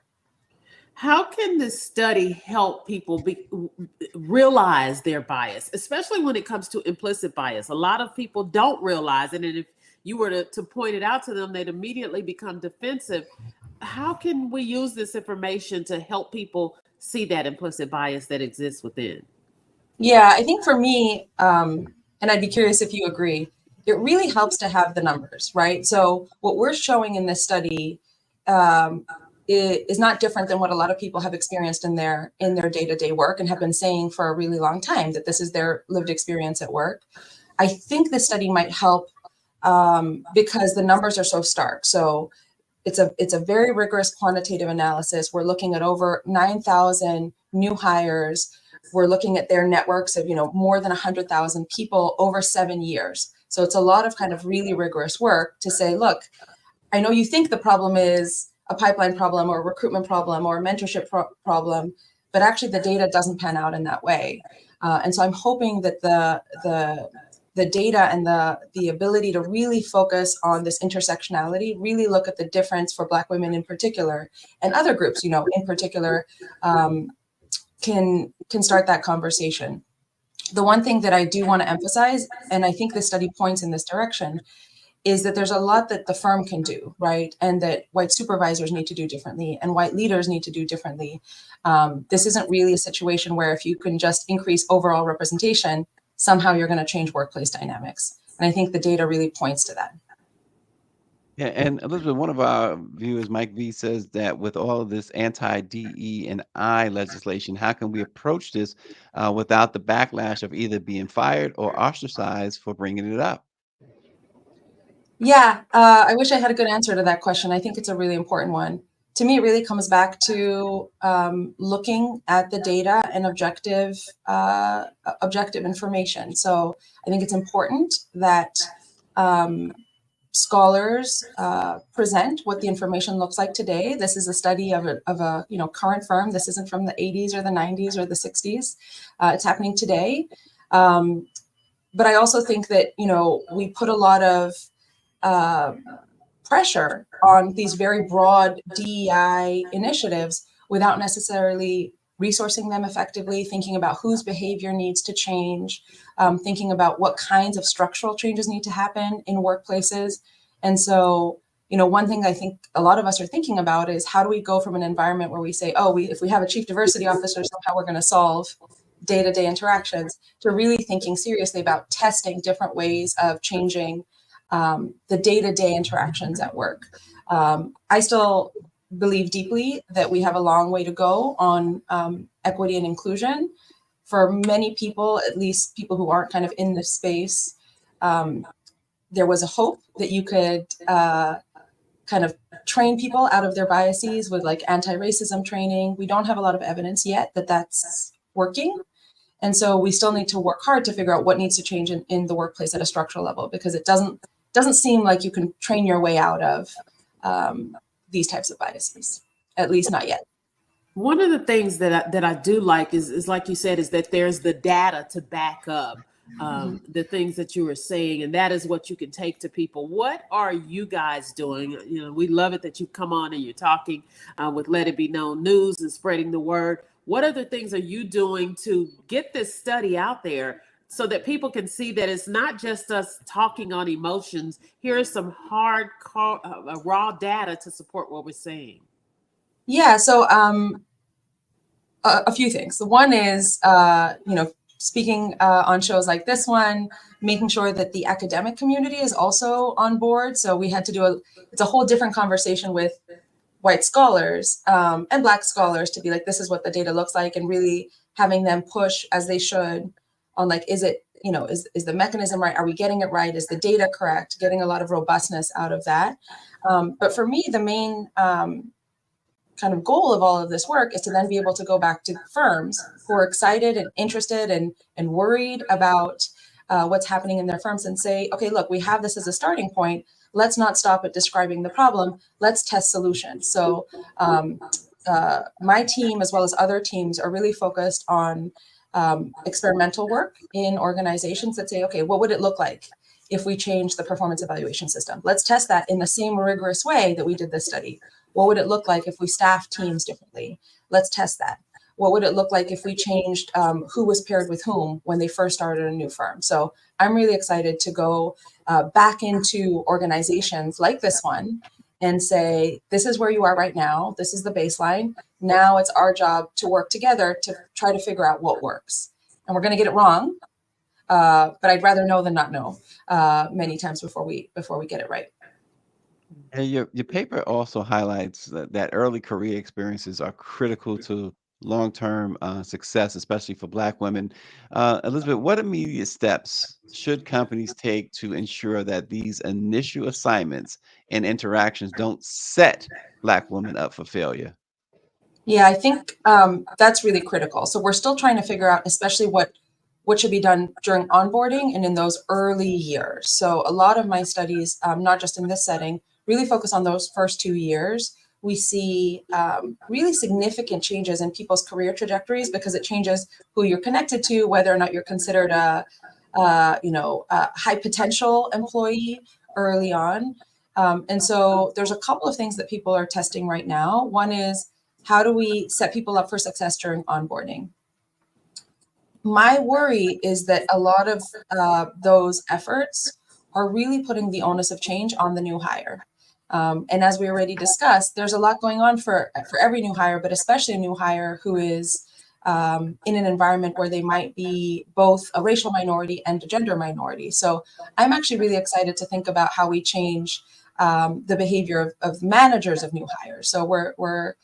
How can this study help people realize their bias, especially when it comes to implicit bias? A lot of people don't realize it, and if you were to point it out to them, they'd immediately become defensive. How can we use this information to help people see that implicit bias that exists within? Yeah, I think for me, and I'd be curious if you agree, it really helps to have the numbers, right? So what we're showing in this study is not different than what a lot of people have experienced in their day-to-day work and have been saying for a really long time, that this is their lived experience at work. I think this study might help because the numbers are so stark. So it's a very rigorous quantitative analysis. We're looking at over 9,000 new hires. We're looking at their networks of more than 100,000 people over 7 years. So it's a lot of kind of really rigorous work to say, look, I know you think the problem is a pipeline problem or a recruitment problem or a mentorship problem, but actually the data doesn't pan out in that way. And so I'm hoping that the data and the ability to really focus on this intersectionality, really look at the difference for Black women in particular, and other groups, in particular, can start that conversation. The one thing that I do want to emphasize, and I think this study points in this direction, is that there's a lot that the firm can do, right? And that white supervisors need to do differently and white leaders need to do differently. This isn't really a situation where if you can just increase overall representation, somehow you're going to change workplace dynamics. And I think the data really points to that. Yeah, and Elizabeth, one of our viewers, Mike V, says that with all of this anti-DE&I legislation, how can we approach this without the backlash of either being fired or ostracized for bringing it up? Yeah, I wish I had a good answer to that question. I think it's a really important one. To me, it really comes back to looking at the data and objective information. So I think it's important that scholars present what the information looks like today. This is a study of a current firm. This isn't from the 80s or the 90s or the 60s. It's happening today. But I also think that we put a lot of pressure on these very broad DEI initiatives without necessarily resourcing them effectively, thinking about whose behavior needs to change, thinking about what kinds of structural changes need to happen in workplaces. And so, one thing I think a lot of us are thinking about is how do we go from an environment where we say, if we have a chief diversity officer, somehow we're going to solve day-to-day interactions, to really thinking seriously about testing different ways of changing the day-to-day interactions at work. I still believe deeply that we have a long way to go on equity and inclusion. For many people, at least people who aren't kind of in this space, there was a hope that you could kind of train people out of their biases with like anti-racism training. We don't have a lot of evidence yet that that's working. And so we still need to work hard to figure out what needs to change in the workplace at a structural level, because it doesn't seem like you can train your way out of these types of biases, at least not yet. One of the things that I do like is like you said, is that there's the data to back up the things that you were saying, and that is what you can take to people. What are you guys doing? You know, we love it that you come on and you're talking with Let It Be Known News and spreading the word. What other things are you doing to get this study out there so that people can see that it's not just us talking on emotions? Here is some hard, raw data to support what we're saying. Yeah, so a few things. The one is, speaking on shows like this one, making sure that the academic community is also on board. So we had to do it's a whole different conversation with white scholars and Black scholars to be like, this is what the data looks like, and really having them push, as they should, on like, is it, is the mechanism right? Are we getting it right? Is the data correct? Getting a lot of robustness out of that. But for me, the main kind of goal of all of this work is to then be able to go back to firms who are excited and interested and worried about what's happening in their firms and say, okay, look, we have this as a starting point. Let's not stop at describing the problem. Let's test solutions. So my team, as well as other teams, are really focused on experimental work in organizations that say, okay, what would it look like if we change the performance evaluation system? Let's test that in the same rigorous way that we did this study. What would it look like if we staff teams differently? Let's test that. What would it look like if we changed who was paired with whom when they first started a new firm? So I'm really excited to go back into organizations like this one and say, this is where you are right now. This is the baseline. Now it's our job to work together to try to figure out what works. And we're going to get it wrong, but I'd rather know than not know many times before we get it right. And your paper also highlights that early career experiences are critical to long-term success, especially for Black women. Elizabeth, what immediate steps should companies take to ensure that these initial assignments and interactions don't set Black women up for failure? Yeah, I think that's really critical. So we're still trying to figure out, especially what should be done during onboarding and in those early years. So a lot of my studies, not just in this setting, really focus on those first 2 years. We see really significant changes in people's career trajectories because it changes who you're connected to, whether or not you're considered a high potential employee early on. And so there's a couple of things that people are testing right now. One is, how do we set people up for success during onboarding? My worry is that a lot of those efforts are really putting the onus of change on the new hire. And as we already discussed, there's a lot going on for every new hire, but especially a new hire who is in an environment where they might be both a racial minority and a gender minority. So I'm actually really excited to think about how we change the behavior of managers of new hires. So we're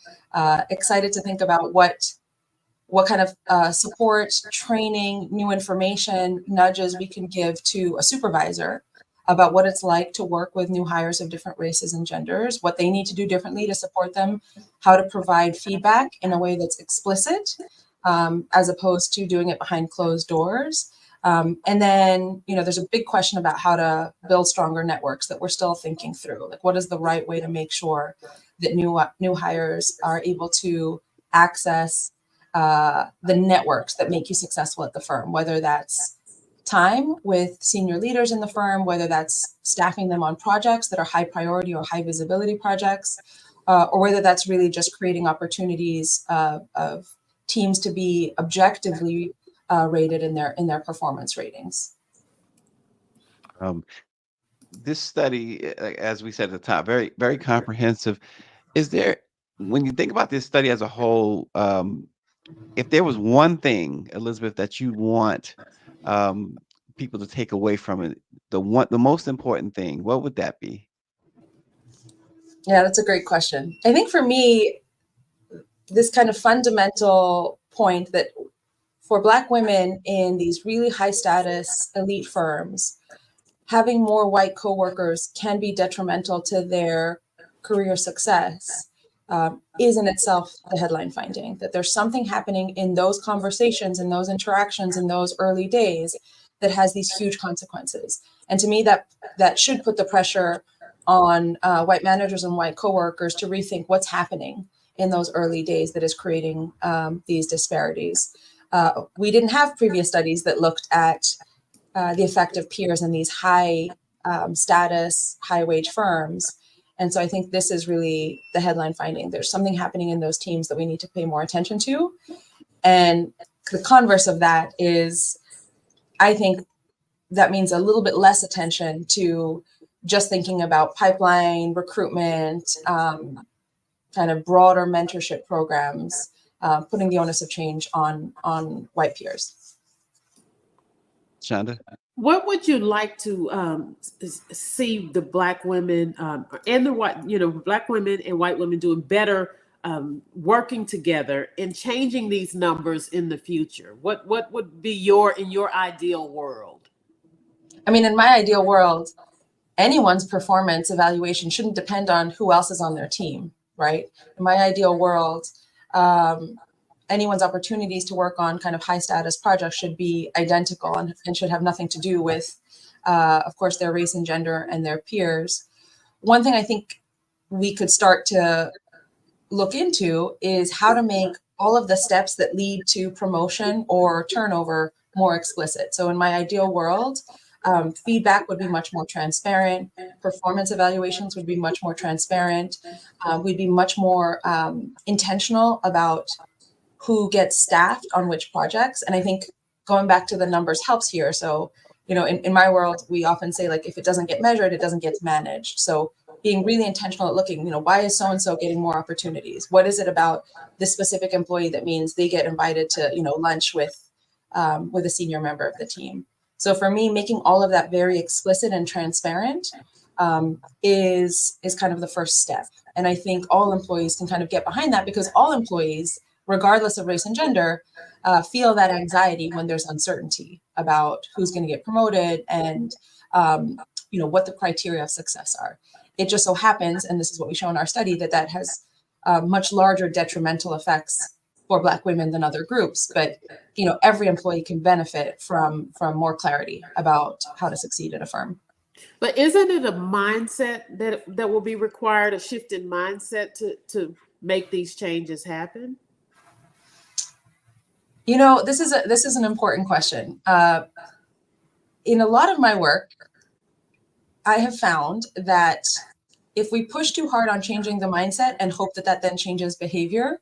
excited to think about what kind of support, training, new information, nudges we can give to a supervisor about what it's like to work with new hires of different races and genders, what they need to do differently to support them, how to provide feedback in a way that's explicit, as opposed to doing it behind closed doors. And then, there's a big question about how to build stronger networks that we're still thinking through. Like, what is the right way to make sure that new hires are able to access the networks that make you successful at the firm, whether that's time with senior leaders in the firm, whether that's staffing them on projects that are high priority or high visibility projects, or whether that's really just creating opportunities of teams to be objectively rated in their performance ratings. This study, as we said at the top, very, very comprehensive. Is there, when you think about this study as a whole, if there was one thing, Elizabeth, that you want people to take away from it, the most important thing, what would that be? Yeah, that's a great question. I think for me, this kind of fundamental point that for Black women in these really high status elite firms, having more white coworkers can be detrimental to their career success. is in itself the headline finding, that there's something happening in those conversations, in those interactions, in those early days that has these huge consequences. And to me, that should put the pressure on white managers and white coworkers to rethink what's happening in those early days that is creating these disparities. We didn't have previous studies that looked at the effect of peers in these high status, high wage firms. And so I think this is really the headline finding. There's something happening in those teams that we need to pay more attention to. And the converse of that is, I think that means a little bit less attention to just thinking about pipeline, recruitment, kind of broader mentorship programs, putting the onus of change on white peers. Shonda? What would you like to see the Black women and the white, Black women and white women doing better, working together and changing these numbers in the future? What would be in your ideal world? I mean, in my ideal world, anyone's performance evaluation shouldn't depend on who else is on their team, right? In my ideal world, anyone's opportunities to work on kind of high status projects should be identical and should have nothing to do with, of course, their race and gender and their peers. One thing I think we could start to look into is how to make all of the steps that lead to promotion or turnover more explicit. So in my ideal world, feedback would be much more transparent. Performance evaluations would be much more transparent. We'd be much more intentional about who gets staffed on which projects. And I think going back to the numbers helps here. So, in my world, we often say, like, if it doesn't get measured, it doesn't get managed. So being really intentional at looking, why is so-and-so getting more opportunities? What is it about this specific employee that means they get invited to, lunch with a senior member of the team? So for me, making all of that very explicit and transparent is kind of the first step. And I think all employees can kind of get behind that, because all employees, regardless of race and gender, feel that anxiety when there's uncertainty about who's going to get promoted and what the criteria of success are. It just so happens, and this is what we show in our study, that has much larger detrimental effects for Black women than other groups. But every employee can benefit from more clarity about how to succeed at a firm. But isn't it a mindset that will be required, a shift in mindset to make these changes happen? This is an important question. In a lot of my work, I have found that if we push too hard on changing the mindset and hope that then changes behavior,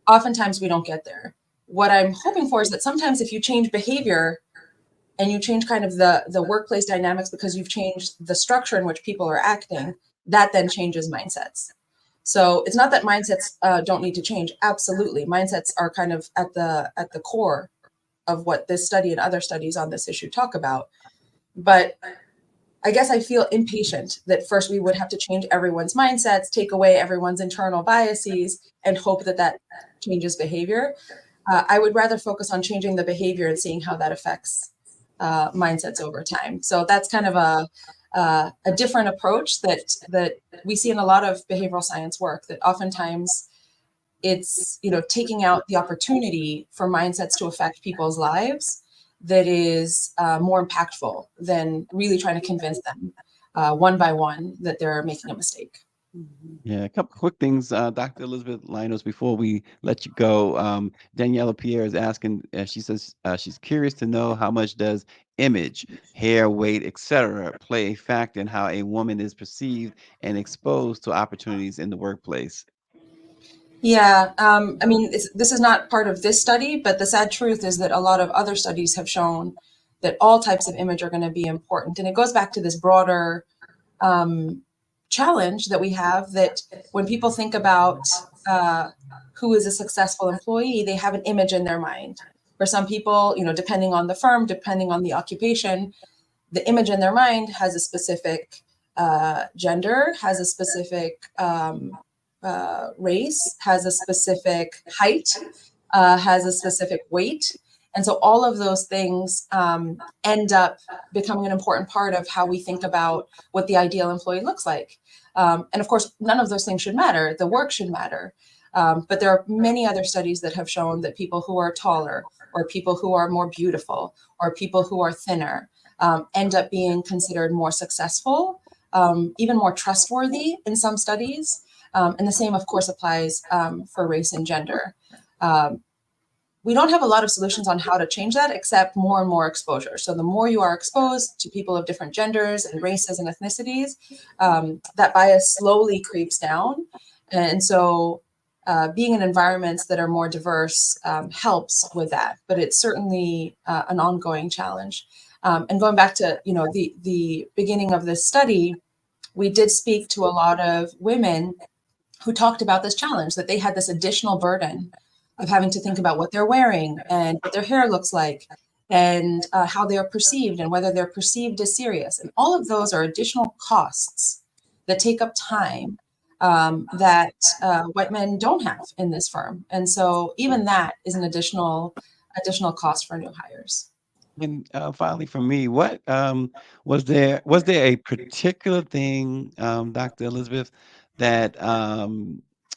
oftentimes we don't get there. What I'm hoping for is that sometimes if you change behavior and you change kind of the workplace dynamics because you've changed the structure in which people are acting, that then changes mindsets. So it's not that mindsets don't need to change. Absolutely. Mindsets are kind of at the core of what this study and other studies on this issue talk about. But I guess I feel impatient that first we would have to change everyone's mindsets, take away everyone's internal biases, and hope that changes behavior. I would rather focus on changing the behavior and seeing how that affects mindsets over time. So that's kind of a different approach that we see in a lot of behavioral science work, that oftentimes it's taking out the opportunity for mindsets to affect people's lives that is more impactful than really trying to convince them one by one that they're making a mistake. Yeah, a couple quick things, Dr. Elizabeth Linos, before we let you go. Daniela Pierre is asking, she says she's curious to know, how much does image, hair, weight, etc., play a factor in how a woman is perceived and exposed to opportunities in the workplace? Yeah, I mean, this is not part of this study, but the sad truth is that a lot of other studies have shown that all types of image are going to be important. And it goes back to this broader challenge that we have, that when people think about who is a successful employee, they have an image in their mind. For some people, depending on the firm, depending on the occupation, the image in their mind has a specific gender, has a specific race, has a specific height, has a specific weight. And so all of those things end up becoming an important part of how we think about what the ideal employee looks like. And of course, none of those things should matter. The work should matter. But there are many other studies that have shown that people who are taller, or people who are more beautiful, or people who are thinner, end up being considered more successful, even more trustworthy in some studies. And the same, of course, applies for race and gender. We don't have a lot of solutions on how to change that, except more and more exposure. So the more you are exposed to people of different genders and races and ethnicities, that bias slowly creeps down. And so being in environments that are more diverse helps with that, but it's certainly an ongoing challenge. And going back to the beginning of this study, we did speak to a lot of women who talked about this challenge, that they had this additional burden of having to think about what they're wearing and what their hair looks like, and how they are perceived and whether they're perceived as serious. And all of those are additional costs that take up time that white men don't have in this firm. And so even that is an additional cost for new hires. And finally, for me, what was there a particular thing, Dr. Elizabeth, that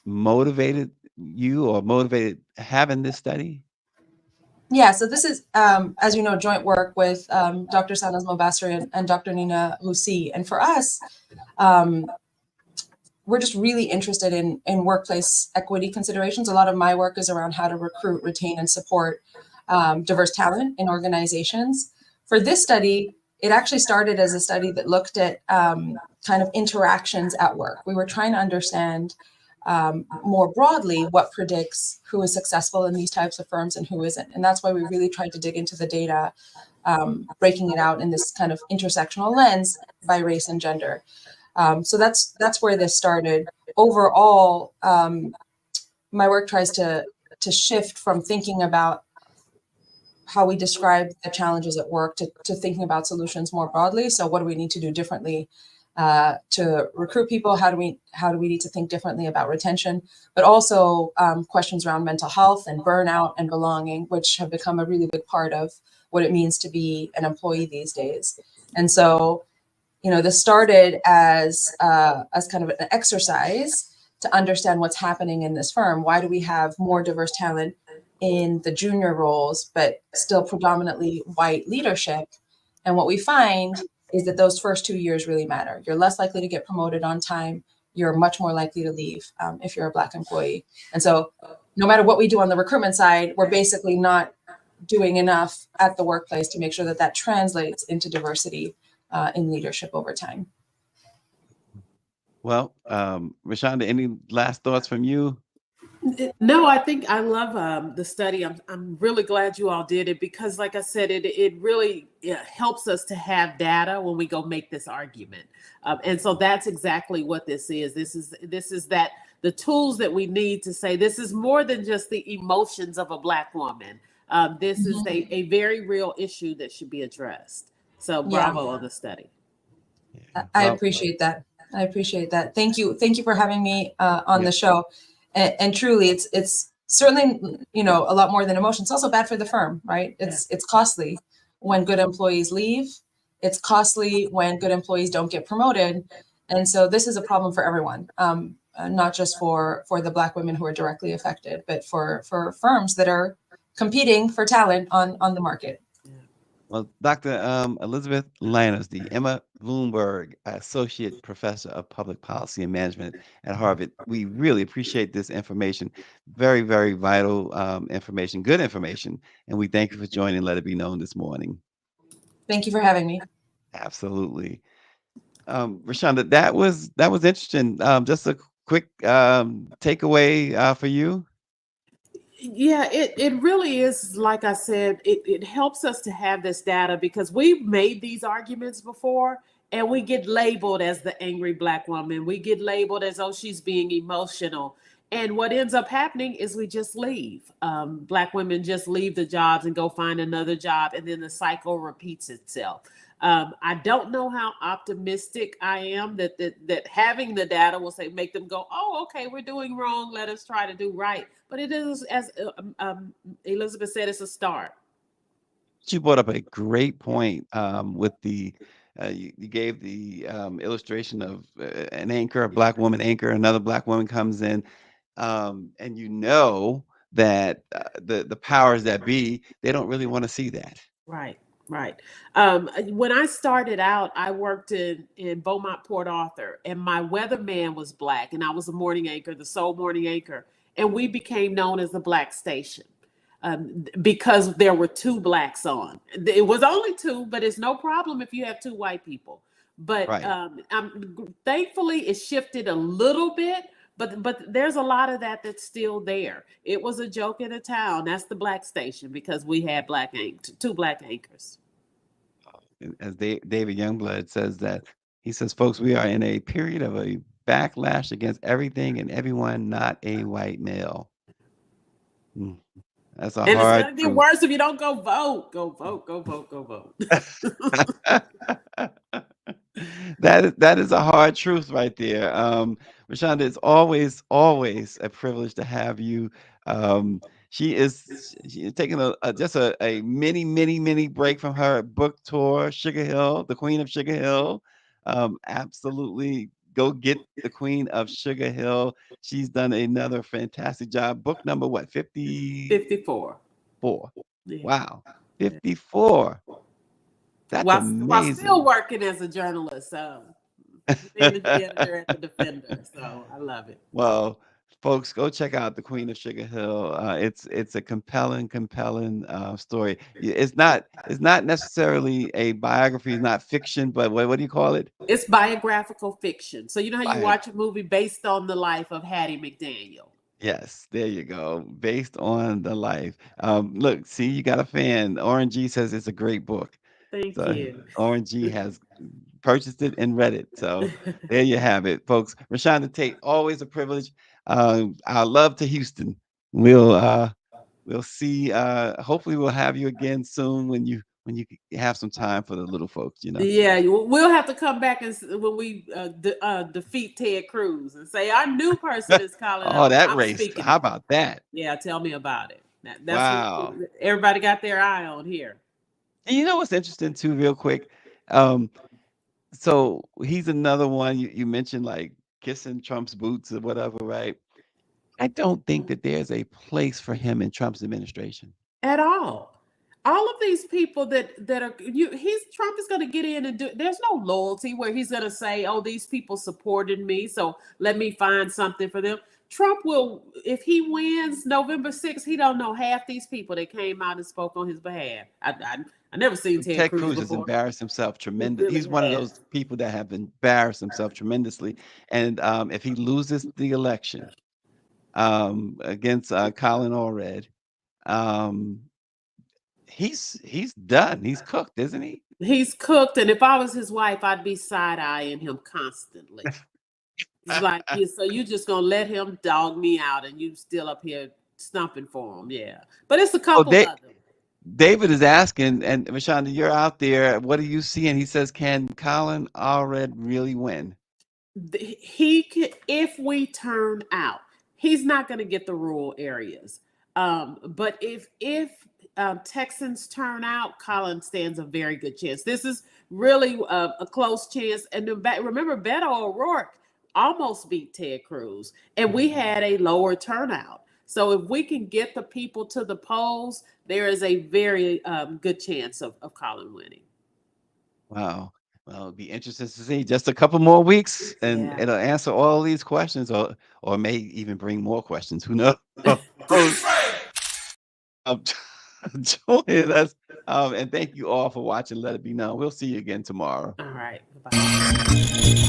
motivated you or motivated having this study? Yeah, so this is, as you know, joint work with Dr. Sanas Mobasser and Dr. Nina Lucy. And for us, we're just really interested in workplace equity considerations. A lot of my work is around how to recruit, retain, and support diverse talent in organizations. For this study, it actually started as a study that looked at kind of interactions at work. We were trying to understand more broadly what predicts who is successful in these types of firms and who isn't. And that's why we really tried to dig into the data, breaking it out in this kind of intersectional lens by race and gender. So that's where this started. Overall, my work tries to shift from thinking about how we describe the challenges at work to thinking about solutions more broadly. So what do we need to do differently to recruit people? How do we need to think differently about retention? But also questions around mental health and burnout and belonging, which have become a really big part of what it means to be an employee these days. And so, this started as kind of an exercise to understand what's happening in this firm. Why do we have more diverse talent in the junior roles, but still predominantly white leadership? And what we find is that those first 2 years really matter. You're less likely to get promoted on time. You're much more likely to leave if you're a Black employee. And so no matter what we do on the recruitment side, we're basically not doing enough at the workplace to make sure that that translates into diversity in leadership over time. Well, Rashonda, any last thoughts from you? No, I think I love the study. I'm really glad you all did it because, like I said, it really helps us to have data when we go make this argument, and so that's exactly what this is. This is that the tools that we need to say this is more than just the emotions of a Black woman. This is a very real issue that should be addressed. So bravo on the study. I appreciate that. I appreciate that. Thank you. Thank you for having me on the show. And truly, it's certainly, a lot more than emotion. It's also bad for the firm, right? It's costly when good employees leave. It's costly when good employees don't get promoted. And so this is a problem for everyone, not just for the Black women who are directly affected, but for firms that are competing for talent on the market. Well, Dr. Elizabeth Linos, the Emma Bloomberg Associate Professor of Public Policy and Management at Harvard, we really appreciate this information. Very, very vital information, good information. And we thank you for joining Let It Be Known this morning. Thank you for having me. Absolutely. Rashonda, that was interesting. Just a quick takeaway for you. Yeah, it really is. Like I said, it helps us to have this data because we've made these arguments before and we get labeled as the angry Black woman. We get labeled as, oh, she's being emotional. And what ends up happening is we just leave. Black women just leave the jobs and go find another job. And then the cycle repeats itself. I don't know how optimistic I am that having the data will make them go, oh, okay, we're doing wrong. Let us try to do right. But it is, as Elizabeth said, it's a start. You brought up a great point with the You gave the illustration of an anchor, a black woman anchor, another black woman comes in, and you know that the powers that be, they don't really want to see that. Right, right. When I started out, I worked in Beaumont, Port Arthur, and my weatherman was black, and I was a morning anchor, the sole morning anchor, and we became known as the Black Station. Because there were two blacks on. It was only two, but it's no problem if you have two white people. But Right. thankfully, it shifted a little bit. But there's a lot of that's still there. It was a joke in the town. That's the Black Station because we had two black anchors. As David Youngblood says that, he says, folks, we are in a period of a backlash against everything and everyone not a white male. Mm, That's a And it's hard gonna get truth. worse if you don't go vote. Go vote. Go vote. Go vote. That is a hard truth right there. Rashonda, it's always a privilege to have you. She is taking just a mini break from her book tour, Sugar Hill, the Queen of Sugar Hill. Absolutely go get the Queen of Sugar Hill. She's done another fantastic job. Book number what? 54. 54. Yeah. Wow. 54. That's While amazing. still working as a journalist, managing editor at the Defender. So I love it. Well, folks, go check out the Queen of Sugar Hill. It's a compelling story. It's not necessarily a biography, it's not fiction, but what do you call it? It's biographical fiction. So you know how you Bio- watch a movie based on the life of Hattie McDaniel. Yes, there you go. Based on the life. Look, see, you got a fan. Orangey says it's a great book. Thank So you. Orangey has purchased it and read it. So there you have it, folks. Rashonda Tate, always a privilege. Our love to Houston. We'll see. Hopefully, we'll have you again soon when you have some time for the little folks. Yeah, we'll have to come back when we defeat Ted Cruz and say our new person is calling. Oh, that I'm race! speaking How it. about that? Yeah, tell me about it. That's Wow. what everybody got their eye on here. And you know what's interesting too, real quick. So he's another one you mentioned, like kissing Trump's boots or whatever, right? I don't think that there's a place for him in Trump's administration. At all of these people that are Trump is going to get in and do. There's no loyalty where he's going to say, oh, these people supported me, so let me find something for them. Trump will, if he wins November 6th, he don't know half these people that came out and spoke on his behalf. I never seen Ted Cruz has before. embarrassed himself tremendously. Really He's one of has. those people that have embarrassed himself tremendously. And if he loses the election against Colin Allred, he's done. He's cooked, isn't he? He's cooked, and if I was his wife, I'd be side-eyeing him constantly. It's like, so you just gonna let him dog me out, and you still up here stumping for him? Yeah, but it's a couple of them. David is asking, and Rashonda, you're out there. What do you see? And he says, can Colin Allred really win? He can, if we turn out. He's not going to get the rural areas, but if Texans turn out, Colin stands a very good chance. This is really a close chance. And remember, Beto O'Rourke almost beat Ted Cruz, and we had a lower turnout. So if we can get the people to the polls, there is a very good chance of Colin winning. Wow. Well, it'll be interesting to see just a couple more weeks, and it'll answer all these questions, or may even bring more questions. Who knows? Join us, and thank you all for watching. Let it be known. We'll see you again tomorrow. All right. Bye.